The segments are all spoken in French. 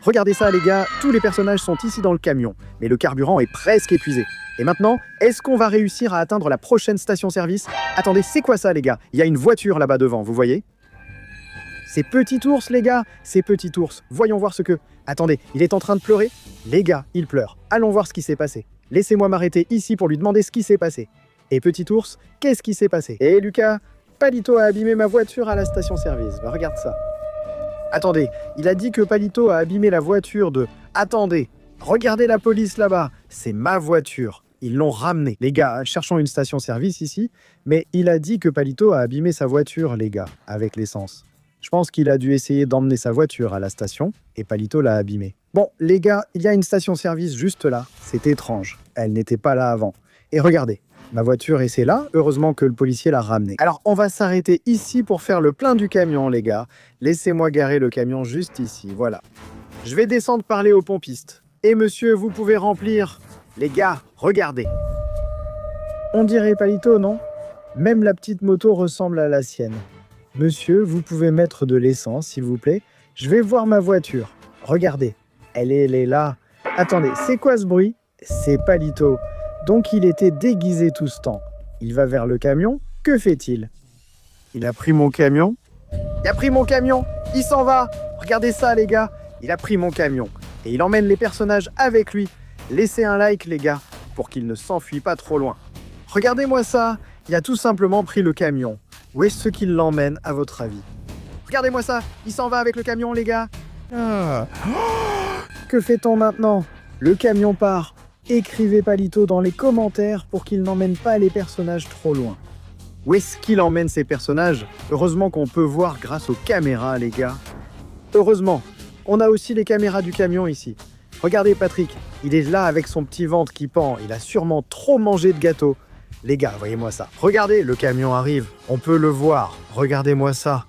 Regardez ça les gars, tous les personnages sont ici dans le camion, mais le carburant est presque épuisé. Et maintenant, est-ce qu'on va réussir à atteindre la prochaine station-service? Attendez, c'est quoi ça les gars? Il y a une voiture là-bas devant, vous voyez? C'est Petit Ours les gars, c'est Petit Ours. Voyons voir ce que... Attendez, il est en train de pleurer? Les gars, il pleure. Allons voir ce qui s'est passé. Laissez-moi m'arrêter ici pour lui demander ce qui s'est passé. Et Petit Ours, qu'est-ce qui s'est passé? Eh Lucas, Palito a abîmé ma voiture à la station-service. Bah, regarde ça. Attendez, il a dit que Palito a abîmé la voiture de... Attendez, regardez la police là-bas. C'est ma voiture. Ils l'ont ramenée. Les gars, cherchons une station-service ici. Mais il a dit que Palito a abîmé sa voiture, les gars, avec l'essence. Je pense qu'il a dû essayer d'emmener sa voiture à la station et Palito l'a abîmée. Bon, les gars, il y a une station-service juste là. C'est étrange. Elle n'était pas là avant. Et regardez, ma voiture est là. Heureusement que le policier l'a ramenée. Alors, on va s'arrêter ici pour faire le plein du camion, les gars. Laissez-moi garer le camion juste ici, voilà. Je vais descendre parler aux pompistes. Et monsieur, vous pouvez remplir... Les gars, regardez. On dirait Palito, non? Même la petite moto ressemble à la sienne. Monsieur, vous pouvez mettre de l'essence, s'il vous plaît. Je vais voir ma voiture. Regardez, elle est là. Attendez, c'est quoi ce bruit? C'est Palito. Donc il était déguisé tout ce temps. Il va vers le camion. Que fait-il? Il a pris mon camion. Il a pris mon camion. Il s'en va. Regardez ça, les gars. Il a pris mon camion. Et il emmène les personnages avec lui. Laissez un like, les gars, pour qu'il ne s'enfuit pas trop loin. Regardez-moi ça. Il a tout simplement pris le camion. Où est-ce qu'il l'emmène, à votre avis? Regardez-moi ça, il s'en va avec le camion, les gars. Ah. Que fait-on maintenant? Le camion part. Écrivez Palito dans les commentaires pour qu'il n'emmène pas les personnages trop loin. Où est-ce qu'il emmène ces personnages? Heureusement qu'on peut voir grâce aux caméras, les gars. Heureusement, on a aussi les caméras du camion ici. Regardez Patrick, il est là avec son petit ventre qui pend. Il a sûrement trop mangé de gâteau. Les gars, voyez-moi ça. Regardez, le camion arrive. On peut le voir. Regardez-moi ça.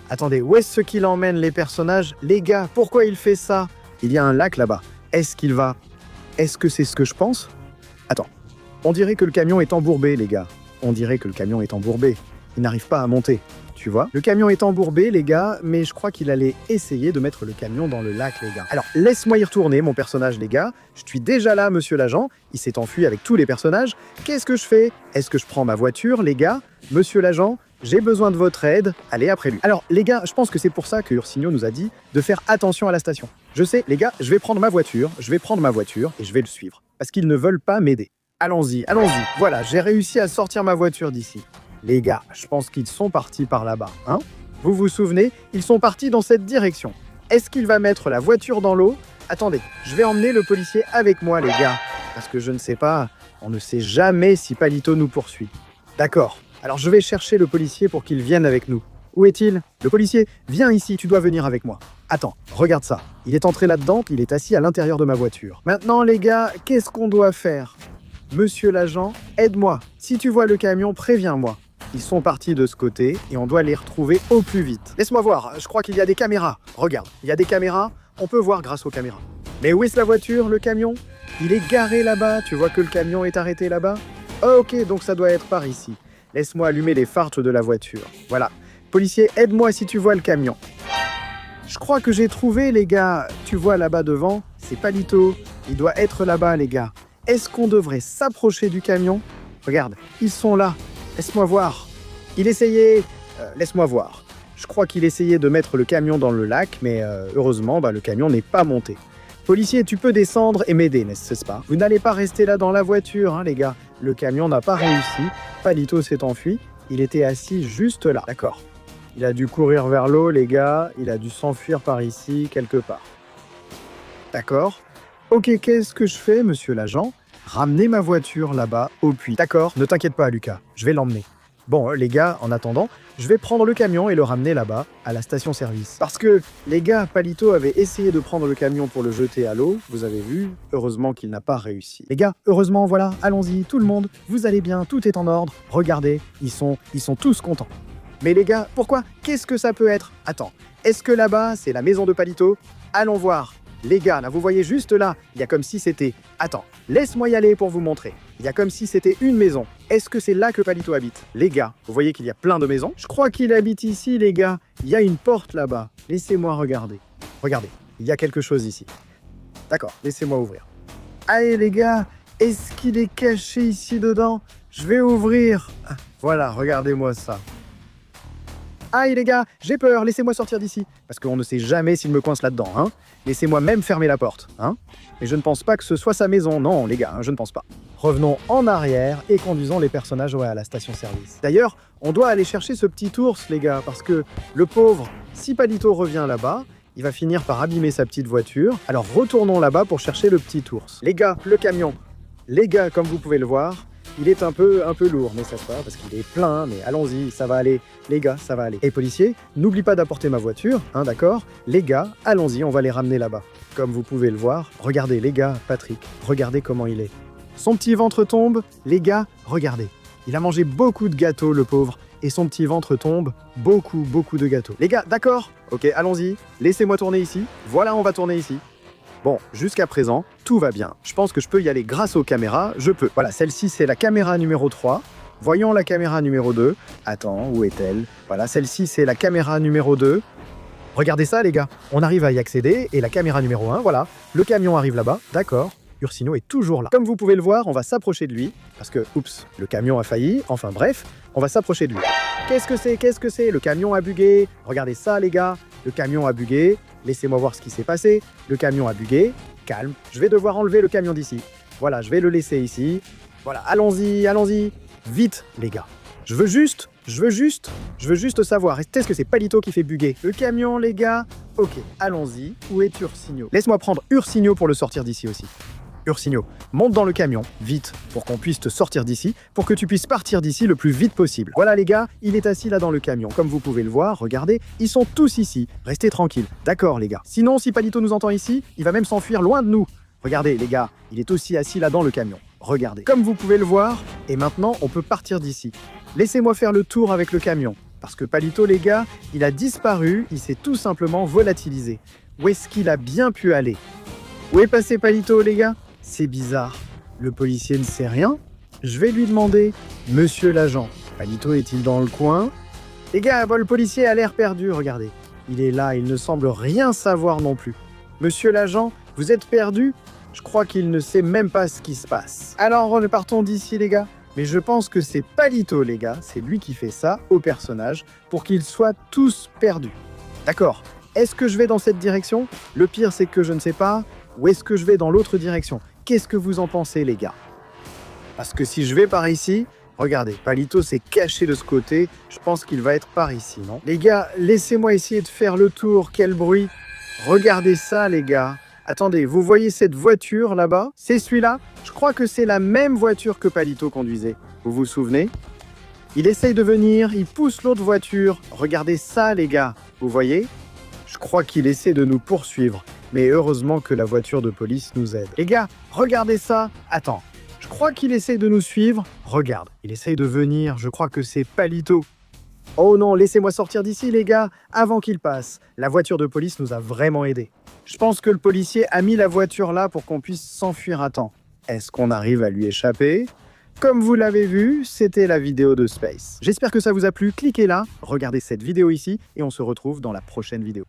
Attendez, où est-ce qu'il emmène les personnages? Les gars, pourquoi il fait ça? Il y a un lac là-bas. Est-ce qu'il va... Est-ce que c'est ce que je pense? Attends. On dirait que le camion est embourbé, les gars. On dirait que le camion est embourbé. Il n'arrive pas à monter. Tu vois? Le camion est embourbé, les gars, mais je crois qu'il allait essayer de mettre le camion dans le lac, les gars. Alors, laisse-moi y retourner, mon personnage, les gars. Je suis déjà là, monsieur l'agent. Il s'est enfui avec tous les personnages. Qu'est-ce que je fais? Est-ce que je prends ma voiture, les gars? Monsieur l'agent, j'ai besoin de votre aide. Allez, après lui. Alors, les gars, je pense que c'est pour ça que Ursigno nous a dit de faire attention à la station. Je sais, les gars, je vais prendre ma voiture et je vais le suivre. Parce qu'ils ne veulent pas m'aider. Allons-y, allons-y. Voilà, j'ai réussi à sortir ma voiture d'ici. Les gars, je pense qu'ils sont partis par là-bas, hein? Vous vous souvenez? Ils sont partis dans cette direction. Est-ce qu'il va mettre la voiture dans l'eau? Attendez, je vais emmener le policier avec moi, les gars. Parce que je ne sais pas, on ne sait jamais si Palito nous poursuit. D'accord, alors je vais chercher le policier pour qu'il vienne avec nous. Où est-il? Le policier, viens ici, tu dois venir avec moi. Attends, regarde ça. Il est entré là-dedans, il est assis à l'intérieur de ma voiture. Maintenant, les gars, qu'est-ce qu'on doit faire? Monsieur l'agent, aide-moi. Si tu vois le camion, préviens-moi. Ils sont partis de ce côté et on doit les retrouver au plus vite. Laisse-moi voir, je crois qu'il y a des caméras. Regarde, il y a des caméras, on peut voir grâce aux caméras. Mais où est-ce la voiture, le camion? Il est garé là-bas, tu vois que le camion est arrêté là-bas? Ok, donc ça doit être par ici. Laisse-moi allumer les phares de la voiture. Voilà. Policier, aide-moi si tu vois le camion. Je crois que j'ai trouvé, les gars. Tu vois là-bas devant, c'est Palito. Il doit être là-bas, les gars. Est-ce qu'on devrait s'approcher du camion? Regarde, ils sont là. Laisse-moi voir. Il essayait... laisse-moi voir. Je crois qu'il essayait de mettre le camion dans le lac, mais heureusement, le camion n'est pas monté. Policier, tu peux descendre et m'aider, n'est-ce pas? Vous n'allez pas rester là dans la voiture, hein, les gars. Le camion n'a pas réussi. Palito s'est enfui. Il était assis juste là. D'accord. Il a dû courir vers l'eau, les gars. Il a dû s'enfuir par ici, quelque part. D'accord. Ok, qu'est-ce que je fais, monsieur l'agent? Ramenez ma voiture là-bas au puits. D'accord, ne t'inquiète pas, Lucas. Je vais l'emmener. Bon, les gars, en attendant, je vais prendre le camion et le ramener là-bas, à la station-service. Parce que, les gars, Palito avait essayé de prendre le camion pour le jeter à l'eau, vous avez vu, heureusement qu'il n'a pas réussi. Les gars, heureusement, voilà, allons-y, tout le monde, vous allez bien, tout est en ordre, regardez, ils sont tous contents. Mais les gars, pourquoi? Qu'est-ce que ça peut être? Attends, est-ce que là-bas, c'est la maison de Palito? Allons voir. Les gars, là, vous voyez juste là, il y a comme si c'était... Attends, laisse-moi y aller pour vous montrer. Il y a comme si c'était une maison. Est-ce que c'est là que Palito habite? Les gars, vous voyez qu'il y a plein de maisons? Je crois qu'il habite ici, les gars. Il y a une porte là-bas. Laissez-moi regarder. Regardez, il y a quelque chose ici. D'accord, laissez-moi ouvrir. Allez les gars, est-ce qu'il est caché ici dedans? Je vais ouvrir. Ah, voilà, regardez-moi ça. Aïe les gars, j'ai peur, laissez-moi sortir d'ici. Parce qu'on ne sait jamais s'il me coince là-dedans, hein. Laissez-moi même fermer la porte, hein. Et je ne pense pas que ce soit sa maison, non les gars, hein, je ne pense pas. Revenons en arrière et conduisons les personnages à la station-service. D'ailleurs, on doit aller chercher ce petit ours les gars, parce que le pauvre, si Palito revient là-bas, il va finir par abîmer sa petite voiture. Alors retournons là-bas pour chercher le petit ours. Les gars, le camion. Les gars, comme vous pouvez le voir, il est un peu lourd, mais ça va, parce qu'il est plein, mais allons-y, ça va aller. Les gars, ça va aller. Et policier, n'oublie pas d'apporter ma voiture, hein, d'accord? Les gars, allons-y, on va les ramener là-bas. Comme vous pouvez le voir, regardez les gars, Patrick, regardez comment il est. Son petit ventre tombe, les gars, regardez. Il a mangé beaucoup de gâteaux, le pauvre, et son petit ventre tombe, beaucoup de gâteaux. Les gars, d'accord? Ok, allons-y, laissez-moi tourner ici. Voilà, on va tourner ici. Bon, jusqu'à présent, tout va bien. Je pense que je peux y aller grâce aux caméras, je peux. Voilà, celle-ci, c'est la caméra numéro 3. Voyons la caméra numéro 2. Attends, où est-elle? Voilà, celle-ci, c'est la caméra numéro 2. Regardez ça, les gars. On arrive à y accéder, et la caméra numéro 1, voilà. Le camion arrive là-bas, d'accord. Ursino est toujours là. Comme vous pouvez le voir, on va s'approcher de lui, parce que, oups, le camion a failli, enfin bref, on va s'approcher de lui. Qu'est-ce que c'est? Qu'est-ce que c'est? Le camion a bugué. Regardez ça, les gars. Le camion a bugué. Laissez-moi voir ce qui s'est passé. Le camion a bugué. Calme. Je vais devoir enlever le camion d'ici. Voilà, je vais le laisser ici. Voilà, allons-y, allons-y. Vite, les gars. Je veux juste savoir, est-ce que c'est Palito qui fait buguer le camion, les gars? Ok, allons-y. Où est Ursino? Laisse-moi prendre Ursino pour le sortir d'ici aussi. Ursino, monte dans le camion, vite, pour qu'on puisse te sortir d'ici, pour que tu puisses partir d'ici le plus vite possible. Voilà les gars, il est assis là dans le camion. Comme vous pouvez le voir, regardez, ils sont tous ici. Restez tranquilles. D'accord les gars. Sinon, si Palito nous entend ici, il va même s'enfuir loin de nous. Regardez les gars, il est aussi assis là dans le camion. Regardez. Comme vous pouvez le voir, et maintenant on peut partir d'ici. Laissez-moi faire le tour avec le camion. Parce que Palito les gars, il a disparu, il s'est tout simplement volatilisé. Où est-ce qu'il a bien pu aller? Où est passé Palito les gars? C'est bizarre. Le policier ne sait rien? Je vais lui demander. Monsieur l'agent, Palito est-il dans le coin? Les gars, le policier a l'air perdu, regardez. Il est là, il ne semble rien savoir non plus. Monsieur l'agent, vous êtes perdu? Je crois qu'il ne sait même pas ce qui se passe. Alors, partons d'ici, les gars. Mais je pense que c'est Palito, les gars. C'est lui qui fait ça aux personnages pour qu'ils soient tous perdus. D'accord. Est-ce que je vais dans cette direction? Le pire, c'est que je ne sais pas. Ou est-ce que je vais dans l'autre direction? Qu'est-ce que vous en pensez, les gars? Parce que si je vais par ici, regardez, Palito s'est caché de ce côté. Je pense qu'il va être par ici, non? Les gars, laissez-moi essayer de faire le tour. Quel bruit! Regardez ça, les gars. Attendez, vous voyez cette voiture là-bas? C'est celui-là? Je crois que c'est la même voiture que Palito conduisait. Vous vous souvenez? Il essaye de venir, il pousse l'autre voiture. Regardez ça, les gars. Vous voyez? Je crois qu'il essaie de nous poursuivre. Mais heureusement que la voiture de police nous aide. Les gars, regardez ça. Attends, je crois qu'il essaie de nous suivre. Regarde, il essaye de venir. Je crois que c'est Palito. Oh non, laissez-moi sortir d'ici, les gars, avant qu'il passe. La voiture de police nous a vraiment aidés. Je pense que le policier a mis la voiture là pour qu'on puisse s'enfuir à temps. Est-ce qu'on arrive à lui échapper? Comme vous l'avez vu, c'était la vidéo de Space. J'espère que ça vous a plu. Cliquez là, regardez cette vidéo ici et on se retrouve dans la prochaine vidéo.